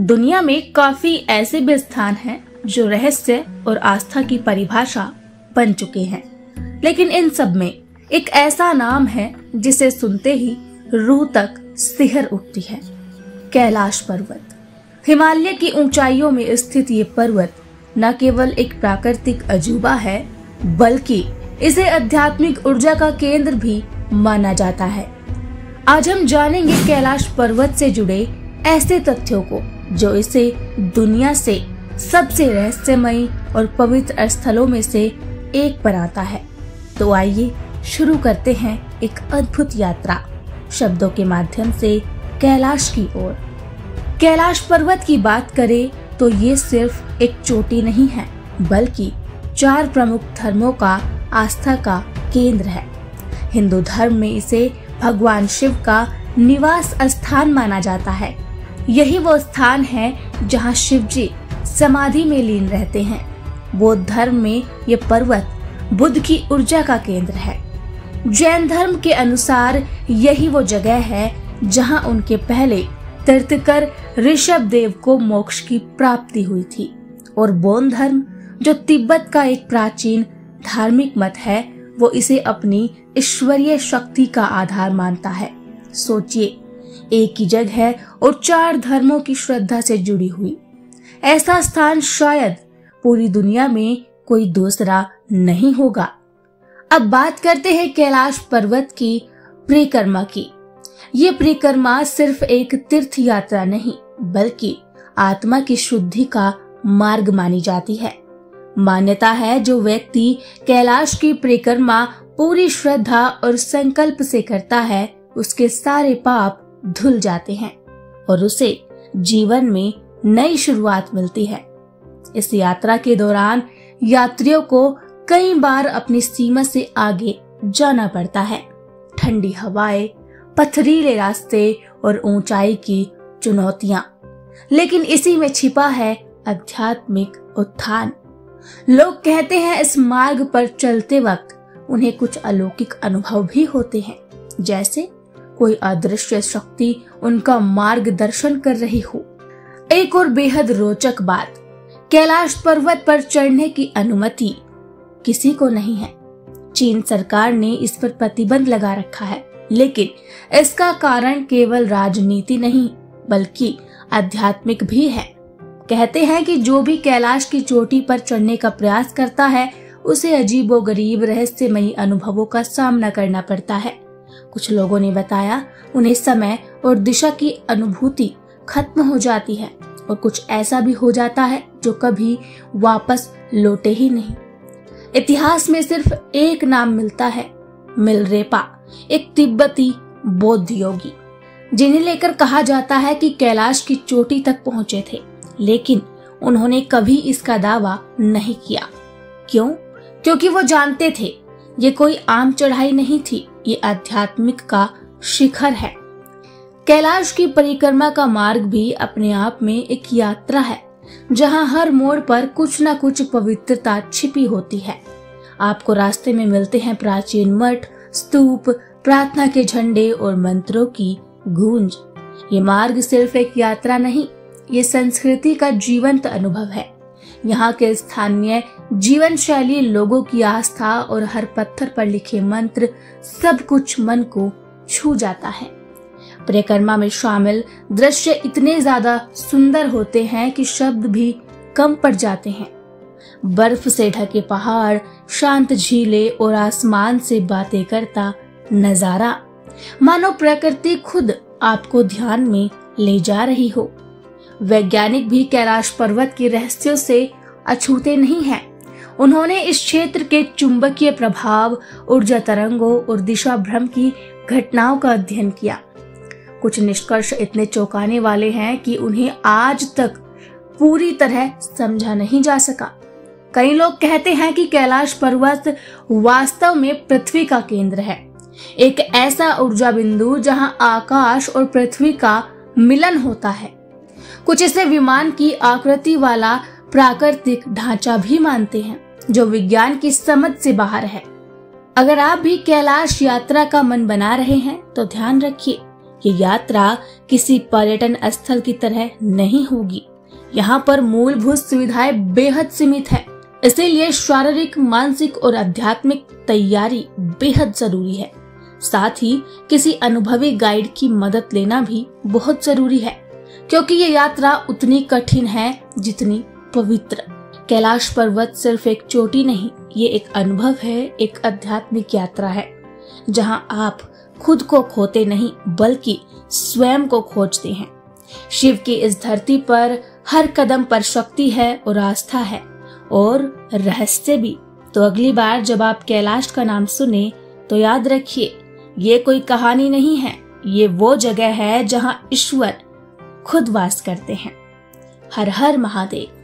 दुनिया में काफी ऐसे भी स्थान हैं जो रहस्य और आस्था की परिभाषा बन चुके हैं, लेकिन इन सब में एक ऐसा नाम है जिसे सुनते ही रूह तक सिहर उठती है। कैलाश पर्वत। हिमालय की ऊंचाइयों में स्थित ये पर्वत न केवल एक प्राकृतिक अजूबा है, बल्कि इसे आध्यात्मिक ऊर्जा का केंद्र भी माना जाता है। आज हम जानेंगे कैलाश पर्वत से जुड़े ऐसे तथ्यों को जो इसे दुनिया से सबसे रहस्यमयी और पवित्र स्थलों में से एक बनाता है। तो आइए शुरू करते हैं एक अद्भुत यात्रा शब्दों के माध्यम से कैलाश की ओर। कैलाश पर्वत की बात करें तो ये सिर्फ एक चोटी नहीं है, बल्कि 4 प्रमुख धर्मों का आस्था का केंद्र है। हिंदू धर्म में इसे भगवान शिव का निवास स्थान माना जाता है। यही वो स्थान है जहाँ शिव जी समाधि में लीन रहते हैं। बौद्ध धर्म में ये पर्वत बुद्ध की ऊर्जा का केंद्र है। जैन धर्म के अनुसार यही वो जगह है जहाँ उनके पहले तीर्थकर ऋषभ देव को मोक्ष की प्राप्ति हुई थी। और बौद्ध धर्म, जो तिब्बत का एक प्राचीन धार्मिक मत है, वो इसे अपनी ईश्वरीय शक्ति का आधार मानता है। सोचिए, एक ही जगह और 4 धर्मों की श्रद्धा से जुड़ी हुई ऐसा स्थान शायद पूरी दुनिया में कोई दूसरा नहीं होगा। अब बात करते हैं कैलाश पर्वत की परिक्रमा की। ये परिक्रमा सिर्फ एक तीर्थ यात्रा नहीं, बल्कि आत्मा की शुद्धि का मार्ग मानी जाती है। मान्यता है जो व्यक्ति कैलाश की परिक्रमा पूरी श्रद्धा और संकल्प से करता है, उसके सारे पाप धुल जाते हैं और उसे जीवन में नई शुरुआत मिलती है। इस यात्रा के दौरान यात्रियों को कई बार अपनी सीमा से आगे जाना पड़ता है। ठंडी हवाएं, पथरीले रास्ते और ऊंचाई की चुनौतियां, लेकिन इसी में छिपा है आध्यात्मिक उत्थान। लोग कहते हैं इस मार्ग पर चलते वक्त उन्हें कुछ अलौकिक अनुभव भी होते हैं, जैसे कोई अदृश्य शक्ति उनका मार्गदर्शन कर रही हो। एक और बेहद रोचक बात, कैलाश पर्वत पर चढ़ने की अनुमति किसी को नहीं है। चीन सरकार ने इस पर प्रतिबंध लगा रखा है, लेकिन इसका कारण केवल राजनीति नहीं, बल्कि आध्यात्मिक भी है। कहते हैं कि जो भी कैलाश की चोटी पर चढ़ने का प्रयास करता है, उसे अजीबोगरीब रहस्यमयी अनुभवों का सामना करना पड़ता है। कुछ लोगों ने बताया उन्हें समय और दिशा की अनुभूति खत्म हो जाती है, और कुछ ऐसा भी हो जाता है जो कभी वापस लौटे ही नहीं। इतिहास में सिर्फ एक नाम मिलता है, मिलरेपा, एक तिब्बती बौद्ध योगी, जिन्हें लेकर कहा जाता है कि कैलाश की चोटी तक पहुंचे थे, लेकिन उन्होंने कभी इसका दावा नहीं किया। क्यों? क्योंकि वो जानते थे ये कोई आम चढ़ाई नहीं थी, ये आध्यात्मिक का शिखर है। कैलाश की परिक्रमा का मार्ग भी अपने आप में एक यात्रा है, जहां हर मोड़ पर कुछ न कुछ पवित्रता छिपी होती है। आपको रास्ते में मिलते हैं प्राचीन मठ, स्तूप, प्रार्थना के झंडे और मंत्रों की गूंज। ये मार्ग सिर्फ एक यात्रा नहीं, ये संस्कृति का जीवंत अनुभव है। यहाँ के स्थानीय जीवन शैली, लोगों की आस्था और हर पत्थर पर लिखे मंत्र, सब कुछ मन को छू जाता है। परिक्रमा में शामिल दृश्य इतने ज्यादा सुंदर होते हैं कि शब्द भी कम पड़ जाते हैं। बर्फ से ढके पहाड़, शांत झीलें और आसमान से बातें करता नजारा, मानो प्रकृति खुद आपको ध्यान में ले जा रही हो। वैज्ञानिक भी कैलाश पर्वत के रहस्यों से अछूते नहीं हैं। उन्होंने इस क्षेत्र के चुंबकीय प्रभाव, ऊर्जा तरंगों और दिशा भ्रम की घटनाओं का अध्ययन किया। कुछ निष्कर्ष इतने चौंकाने वाले हैं कि उन्हें आज तक पूरी तरह समझा नहीं जा सका। कई लोग कहते हैं कि कैलाश पर्वत वास्तव में पृथ्वी का केंद्र है, एक ऐसा ऊर्जा बिंदु जहां आकाश और पृथ्वी का मिलन होता है। कुछ इसे विमान की आकृति वाला प्राकृतिक ढांचा भी मानते हैं, जो विज्ञान की समझ से बाहर है। अगर आप भी कैलाश यात्रा का मन बना रहे हैं तो ध्यान रखिए, ये यात्रा किसी पर्यटन स्थल की तरह नहीं होगी। यहाँ पर मूलभूत सुविधाएं बेहद सीमित है, इसीलिए शारीरिक, मानसिक और आध्यात्मिक तैयारी बेहद जरूरी है। साथ ही किसी अनुभवी गाइड की मदद लेना भी बहुत जरूरी है, क्योंकि ये यात्रा उतनी कठिन है जितनी पवित्र। कैलाश पर्वत सिर्फ एक चोटी नहीं, ये एक अनुभव है, एक आध्यात्मिक यात्रा है, जहाँ आप खुद को खोते नहीं बल्कि स्वयं को खोजते हैं। शिव की इस धरती पर हर कदम पर शक्ति है और आस्था है और रहस्य भी। तो अगली बार जब आप कैलाश का नाम सुने तो याद रखिए, ये कोई कहानी नहीं है, ये वो जगह है जहाँ ईश्वर खुद वास करते हैं। हर हर महादेव।